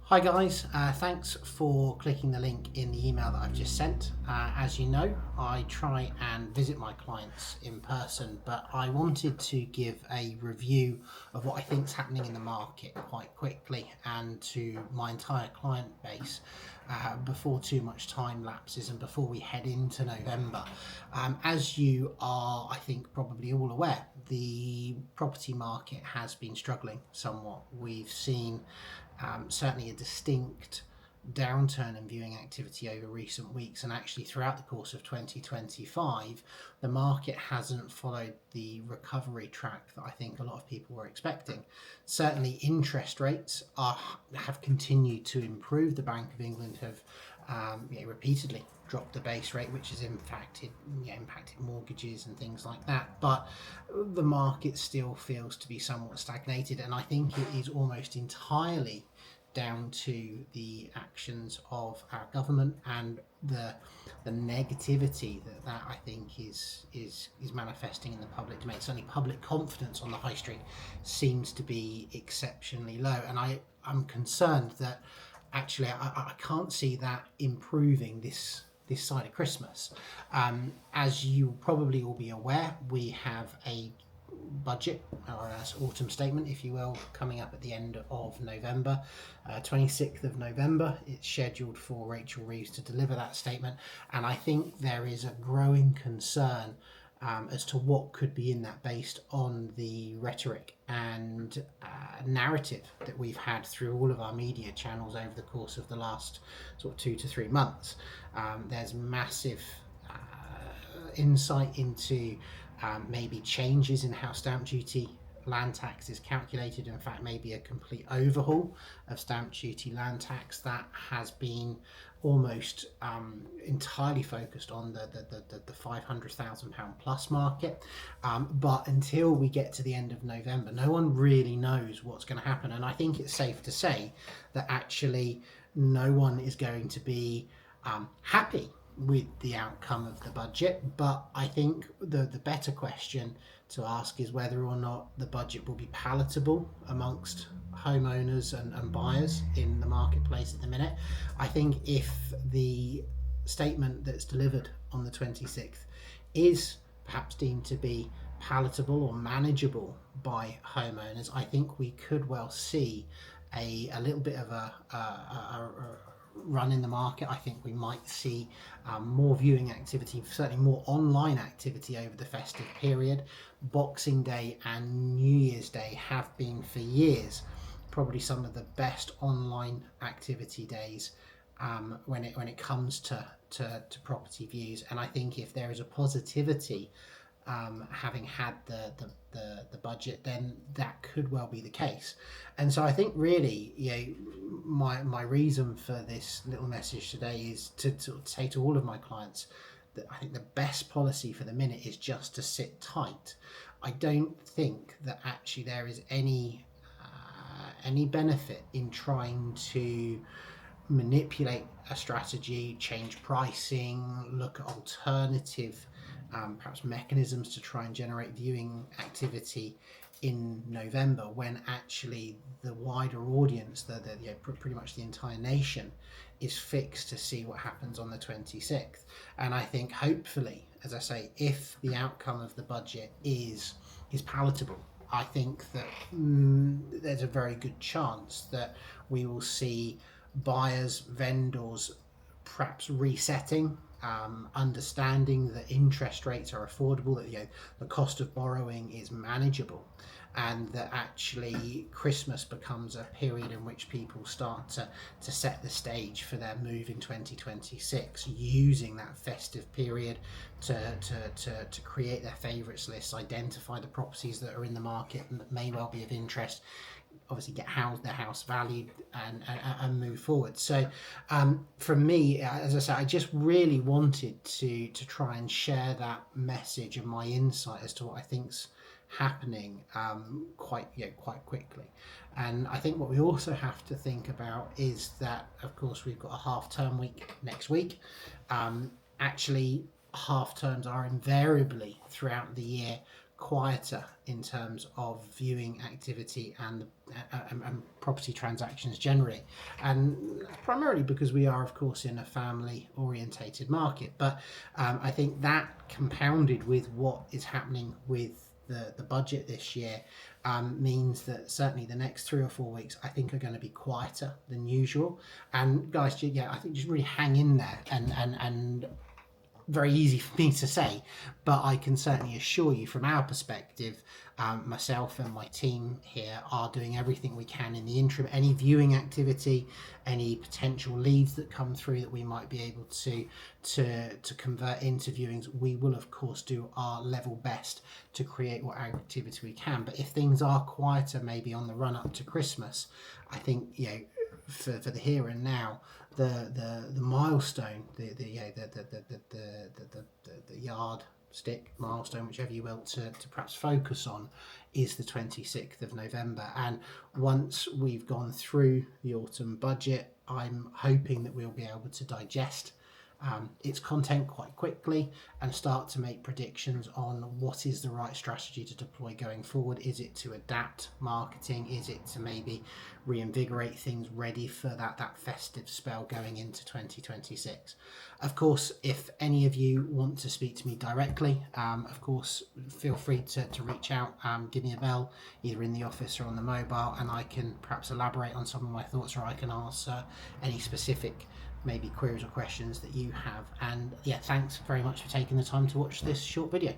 Hi guys, thanks for clicking the link in the email that I've just sent. As you know, I try and visit my clients in person, but I wanted to give a review of what I think is happening in the market quite quickly and to my entire client base before too much time lapses and before we head into November. As you are, I think, probably all aware, the property market has been struggling somewhat. We've seen certainly a distinct downturn in viewing activity over recent weeks, and actually throughout the course of 2025 the market hasn't followed the recovery track that I think a lot of people were expecting. Certainly interest rates have continued to improve. The Bank of England have repeatedly dropped the base rate, which has impacted mortgages and things like that, but the market still feels to be somewhat stagnated, and I think it is almost entirely down to the actions of our government and the negativity that I think is manifesting in the public domain. Certainly public confidence on the high street seems to be exceptionally low, and I'm concerned that actually I can't see that improving this side of Christmas. As you probably will be aware, we have a budget, or an autumn statement if you will, coming up at the end of November. 26th of November it's scheduled for Rachel Reeves to deliver that statement, and I think there is a growing concern as to what could be in that based on the rhetoric and narrative that we've had through all of our media channels over the course of the last sort of 2 to 3 months. There's massive insight into maybe changes in how stamp duty land tax is calculated. In fact, maybe a complete overhaul of stamp duty land tax that has been almost entirely focused on the £500,000 plus market. But until we get to the end of November, no one really knows what's going to happen. And I think it's safe to say that actually no one is going to be happy with the outcome of the budget. But I think the better question to ask is whether or not the budget will be palatable amongst homeowners and buyers in the marketplace at the minute. I think if the statement that's delivered on the 26th is perhaps deemed to be palatable or manageable by homeowners, I think we could well see a little bit of a run in the market. I think we might see more viewing activity, certainly more online activity over the festive period. Boxing Day and New Year's Day have been for years probably some of the best online activity days when it comes to property views. And I think if there is a positivity having had the budget, then that could well be the case. And so I think really, my reason for this little message today is to say to all of my clients that I think the best policy for the minute is just to sit tight. I don't think that actually there is any benefit in trying to manipulate a strategy, change pricing, look at alternative perhaps mechanisms to try and generate viewing activity in November, when actually the wider audience, pretty much the entire nation, is fixed to see what happens on the 26th. And I think hopefully, as I say, if the outcome of the budget is palatable, I think that there's a very good chance that we will see buyers, vendors perhaps resetting, understanding that interest rates are affordable, that the cost of borrowing is manageable, and that actually Christmas becomes a period in which people start to set the stage for their move in 2026, using that festive period to create their favourites lists, identify the properties that are in the market and that may well be of interest, obviously get their house valued and move forward. So from me, as I said, I just really wanted to try and share that message and my insight as to what I think's happening quite quickly. And I think what we also have to think about is that, of course, we've got a half-term week next week. Actually, half terms are invariably throughout the year quieter in terms of viewing activity and property transactions generally, and primarily because we are, of course, in a family orientated market. But I think that, compounded with what is happening with the budget this year, means that certainly the next 3 or 4 weeks I think are going to be quieter than usual. And guys, yeah, I think just really hang in there, and very easy for me to say, but I can certainly assure you from our perspective, myself and my team here are doing everything we can in the interim. Any viewing activity, any potential leads that come through that we might be able to convert into viewings, we will of course do our level best to create what activity we can. But if things are quieter, maybe on the run up to Christmas, I think, you know, for the here and now, the milestone, the yardstick milestone, whichever you will, to perhaps focus on, is the 26th of November. And once we've gone through the autumn budget, I'm hoping that we'll be able to digest its content quite quickly and start to make predictions on what is the right strategy to deploy going forward. Is it to adapt marketing? Is it to maybe reinvigorate things ready for that festive spell going into 2026? Of course, if any of you want to speak to me directly, of course, feel free to reach out, give me a bell, either in the office or on the mobile, and I can perhaps elaborate on some of my thoughts, or I can answer any specific maybe queries or questions that you have. And yeah, thanks very much for taking the time to watch this short video.